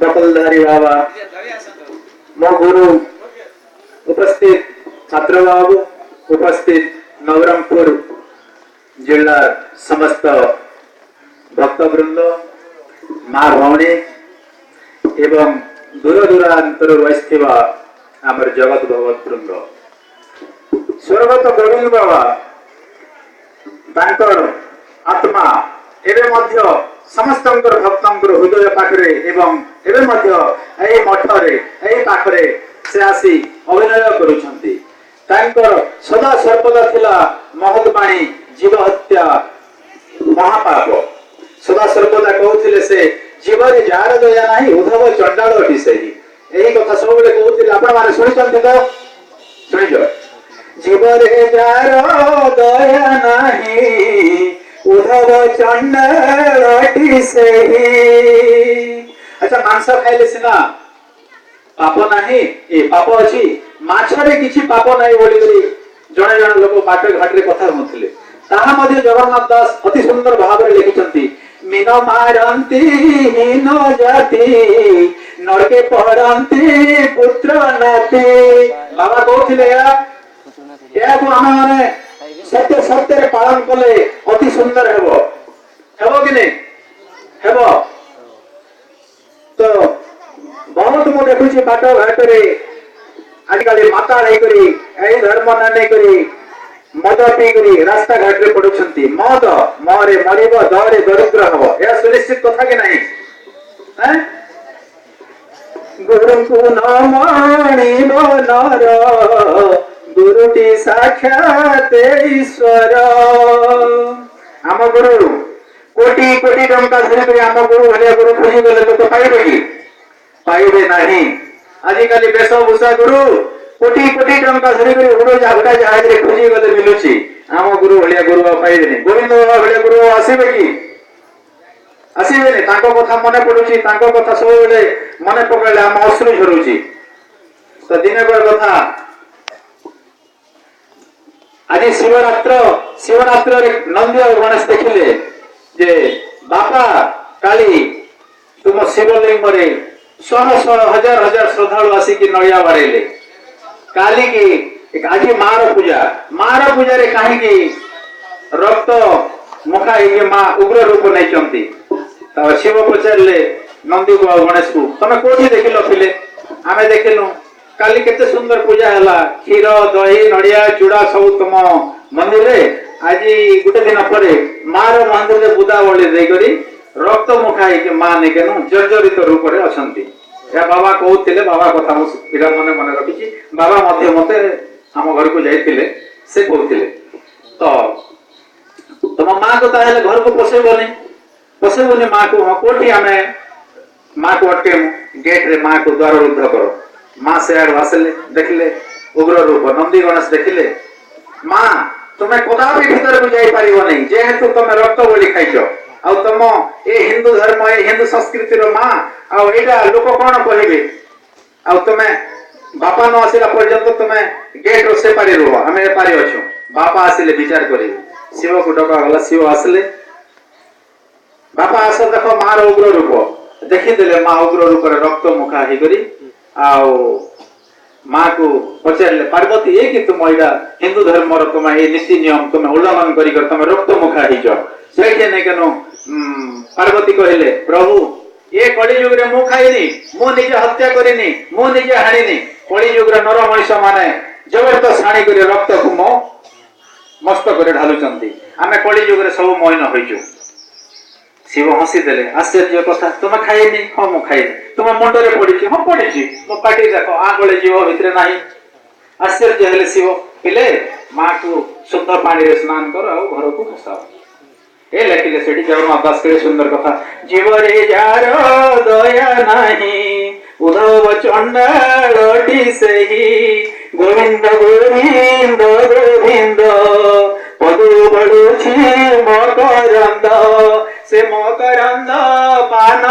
बकलधारी बाबा, मो गुरु उपस्थित छात्र बाबू, उपस्थित नवरंगपुर जिला समस्त भक्तवृंद, माँ भौणी एवं दूर दूरांतर आसिथिबा आमर जगत भगवत वृंद, स्वर्गत गोविंद बाबा तांकर आत्मा एवं मध्य समस्त भक्तर हृदय पाखरे एवं एवं मध्य एई मठरे एई पाखरे से आसी अभिनय करुछंती। तांकर सदा सर्वदा थिला महत्वाणी जीव हत्या महापाप। सदा सर्वदा कहउथिले से जीवरे जार दया नाही उद्धव चंडाल अटी सही। एही कथा सब बेले कहउथिले आपण माने सुनिछंती तो सुनिजो। जीवरे जार दया नाही उद्धव चंडाल अटी सही। अच्छा मांस खाइले सिना पाप नाही ए पाप अछि माछरे किछि पाप नाही बोली करी जणे जणे लोक बाट घाट रे कथा होथिले। ताहा मध्ये जगन्नाथ दास अति सुंदर भाव रे लिखिछंती मीन मारंती हीन जाति नरके पहरंती पुत्र नाती। बाबा कहथिले या को हम माने सत्य सत्य रे पालन कले अति सुंदर हेबो हेबो कि नहीं हेबो। तो बहुत मु देखुची बाट घाट रे आजकल माता नहीं करी ए धर्म ना नहीं करी मद पी करी रास्ता घाट रे पडुछंती। मद मरे मरिबो दरे दरिद्र हबो या सुनिश्चित कथा कि नहीं हैं। गुरु को न मानिबो नर गुरुटी साक्षात ईश्वर। आम गुरु कोटी कोटी टंका धरि आम गुरु भलिया गुरु खोजी गले लोक पाइबे कि पाइबे नहीं। आजिकाली वेशभूषा गुरु कोटी कोटी टंका धरि उड़ा जहाज रे खोजी गले मिलुची। आम गुरु भलिया गुरु पाइबे नहीं। गोविंद बाबा भलिया गुरु आसीबे कि आसीबे नहीं। तांको कथा मने पडुची तांको कथा सब बेले मने पकड़ले आम अश्रु झरुची। तो दिने पर कथा आज शिवरात्र रे नंदी और गणेश देखिले जे बापा काली तुम शिवलिंग रे शह शह हजार हजार श्रद्धालु आसिकी नड़िया बाड़ेले काली की आज मार पूजा रे कहीं की रक्त मुखा माँ उग्र रूप नहीं। शिव पचारे नंदी को गणेश को तमें कौटी देखिल फिले आमे देखिलु काली केते सुंदर पूजा है क्षीर दही नड़िया चूड़ा सब तुम मंदिर रे आज गोटे दिन पर मार मंदिर रे बुदा बलि देकरी रक्त मुखाई माँ निकेनु जर्जरित रूप रे अछंती। या बाबा कहते बाबा कथा पिला मने मन रखी बाबा मध्य मते आम घर को जाइतिले से कहते तो तुम माँ को ताहले घर को पसेबनी माँ को हाँ कोठी आमे माँ को अटके गेट रे माँ को द्वार रुद्ध करो। माँ से आसले देखिले उग्र रूप नंदी गणेश देखिले माँ तुम्हें कदापि भीतर को जाई पारिबो नहीं जेहेतु तुम रक्त बोली खाइछ आ तुम ए हिंदू धर्म ए हिंदू संस्कृति रो माँ आ एटा लोक कोन कहबे आ तुम बापा न आसिला पर्यंत तुम गेट रो से पारि रहो हमें पारि अछु। बापा आसिले विचार करी शिव को डका गला शिव आसले बापा आस देखो माँ रो उग्र रूप देखी देले माँ उग्र रूप रे रक्त मुखा ही करी आउ माँ को पचारे पार्वती ये कि तुम एटा हिंदू धर्म रो तुम ए नीति नियम तुम उल्लंघन करी कर तुम रक्त मुखा ही जो सेठे नै केनो पार्वती कहले प्रभु ये कली युग रे मु खाइनी मु निजे हत्या करिनी मु निजे हानिनी कली युग रे नर मनुष्य माने जबरदस्त हानि करी रक्त को मो मस्तक रे ढालुचंती आमे कली युग रे सब मौन होइजु। शिव हसी देले आश्चर्य कथा तुम खाइनी हाँ मु खाइनी तुम मुंड रे पड़ी हाँ पड़ी मो पाटी देखो आगले जीव भितर नाही। आश्चर्य हेले शिव पिले माँ को शुद्ध पानी रे स्नान कर आ घर को खसाओ। ए लेखिले सेठी जगन्नाथ दास के सुंदर कथा जीवरे जार दया नाही उद्धव चंडालटी सही गोविंद गोविंद गोविंद पदु बड़ुछि मकरंद से मकरंद पान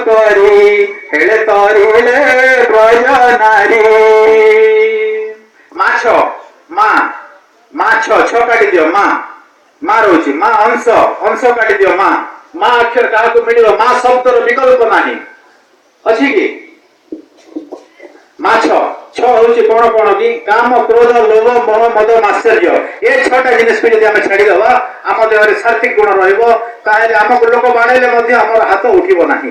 करी हेले तरिले ब्रज नारी। माछ माँ माछ छ काटी दियो माँ माँ रोचे माँ अंश अंश काटी दियो माँ माँ अक्षर क्या मिल माँ शब्दर विकल्प नहीं अच्छी कि माछ हूँ कौन कौन कि काम क्रोध लोभ मोह मद माश्चर्य ये छटा जिनिस को आम छाड़ीदवा आम देह सात्विक गुण रमको लोक बाड़े आम हाथ उठब ना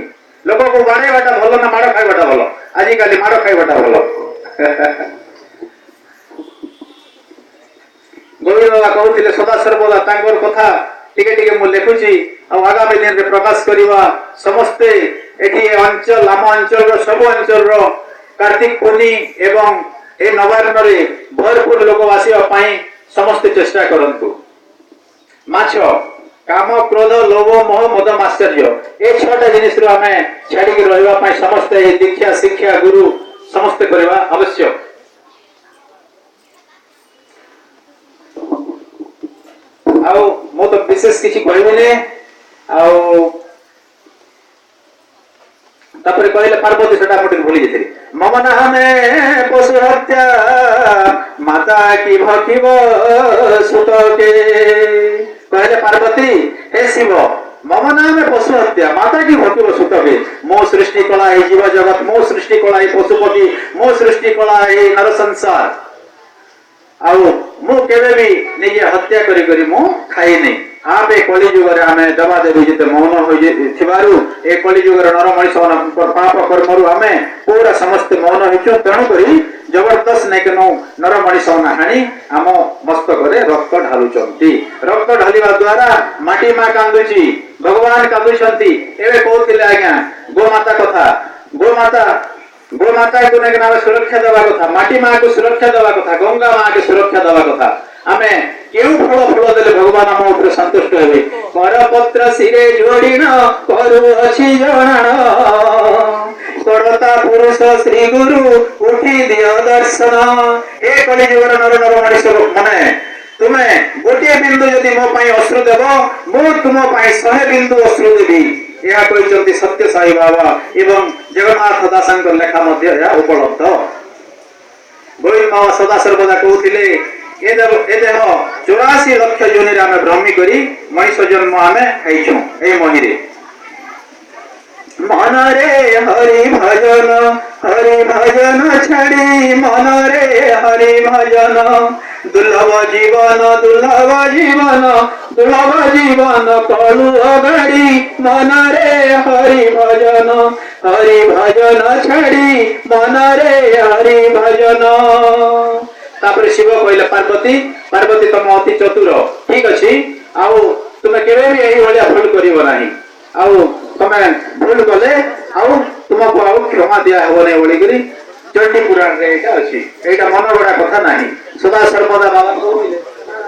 लोक को बाड़ाटा भल ना माड़ खाइबाटा भल आजिकल माड़ खाइबाटा भल गोविंद बाबा कहते सदा सर्वदा कथा टिके टिके मु लिखुची आगामी दिन में प्रकाश करवा समस्ते एठी अंचल आम अंचल सब अंचल कार्तिक पूर्णी एवं ए नवान्न रे भरपूर लोक आसवा समस्ते चेष्टा करंतु माछ काम क्रोध लोभ मोह मद माश्चर्य ए छटा जिनिस रो हमें छाड़ी रहा समस्ते दीक्षा शिक्षा गुरु समस्ते करवा आवश्यक मो तो विशेष किसी कहबे कहले पार्वती से भूली जाती मम नाम पशु हत्या माता की भकिब सुत के कहले पार्वती हे शिव मम नाम पशु हत्या माता की भकिब सुत के मो सृष्टि कला जीव जगत मो सृष्टि कला पशुपति मो सृष्टि कला नर संसार मु केवे भी निजे हत्या करी करी मु खाई नहीं आप ए कली युग रे आमे दबा देवी जते मौन होई थिबारु ए कली युग रे नर मनुष्य मन पाप कर्मरु आमे पूरा समस्त मौन होइछु तणु करी जबरदस्त नै केनो नर मनुष्य मन हानि आम मस्तक रे रक्त ढालुचंती रक्त ढालिबा द्वारा माटी मा कांदुची भगवान कांदुचंती एबे कहतिले आज्ञा गोमाता कथा गोमाता को नाम सुरक्षा देवा कथा माटी माँ को सुरक्षा देवा कथा गंगा माँ को सुरक्षा देवा कथा आमे केउ फल फल देले भगवान आम ऊपर संतुष्ट हेबे करपत्र सिरे जोड़िन करू अछि जणान करता पुरुष श्री गुरु उठी दियो दर्शन ए कली जुगर नर नर मनुष्य माने तुमे गोटे बिंदु यदि मो पई अश्रु देबो मो तुम पई 100 बिंदु अश्रु देबी यह कहते सत्य साई बाबा एवं जगन्नाथ दासंकर लेखा मध्य उपलब्ध गोविंद बाबा सदा सर्वदा कहते ए देह 84 लक्ष योनि आम भ्रमी करी मनुष्य जन्म आम खाइछू ए महीरे मन रे हरि भजन छाड़ी मन रे हरि भजन दुर्लभ जीवन कलु अगाड़ी मन रे हरि भजन छाड़ी मन रे हरि भजन तापर शिव कहले पार्वती तुम अति चतुर ठीक अच्छी आउ तुम केवे भी यही भाया भूल करिवो नाही आउ तुम भूल कले आउ तुमको आउ क्षमा दिया हो नहीं बोली करी चंडी पुराण रे एटा अछि एटा मन बड़ा कथा नाही सदा सर्वदा बाबा कहले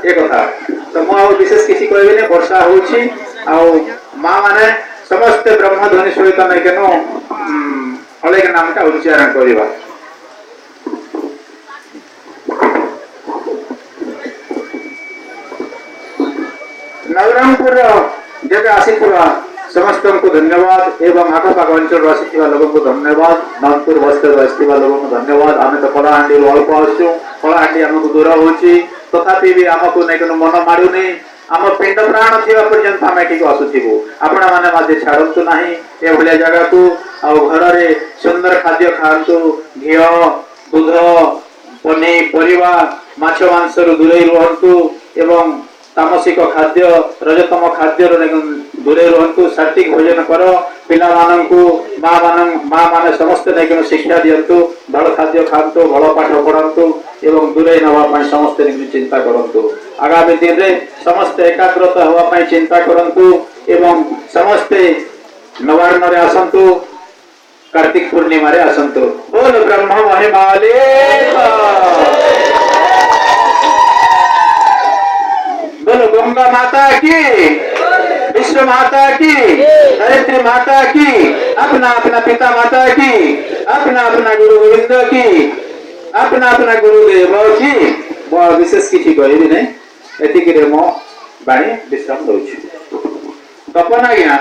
ए कथा तो मो आउ विशेष किसी कहबे ने वर्षा होछि आउ मां माने समस्त ब्रह्म ध्वनि सहित नै केनो अलेक नाम का उच्चारण करिवा नवरंगपुर जगह आसीपुरा समस्त को धन्यवाद एवं आखपाख अंचल आसी लोक को धन्यवाद नागपुर बस्तर आसवा लोक को धन्यवाद आम तो कलाहांडी अल्प आसु कलाहांडी आमको दूर होची तथापि भी आमको नहीं मन मारुनी आम पिंड प्राण थी पर्यंत आम एटी आसुबू आपण मैंने छाड़ू ना ये भाया जगह को घर में सुंदर खाद्य खातु घी दूध पनीपरिया माछ मांस दूरे रुहतु एवं तामसिक खाद्य रजतम खाद्य दूरे रुहतु सात्विक भोजन कर पिला माँ माने समस्त नहीं शिक्षा दिंतु भल खाद्य खातु भल पाठ पढ़ु एवं दूरे नापी समस्ते चिंता करूँ आगामी दिन में समस्त एकाग्रता हाँपाई चिंता करूँ एवं समस्ते नवान्न आसतु कार्तिक पूर्णिमा आसतु बोल ब्रह्म महिमाले बोलो गंगा माता की विश्व माता की धरित्री माता की अपना अपना पिता माता की अपना अपना गुरु गोविंद की अपना अपना गुरुदेव की विशेष किसी कहबी नहीं एतिक मो बाणी विश्राम दौर तपन आज्ञा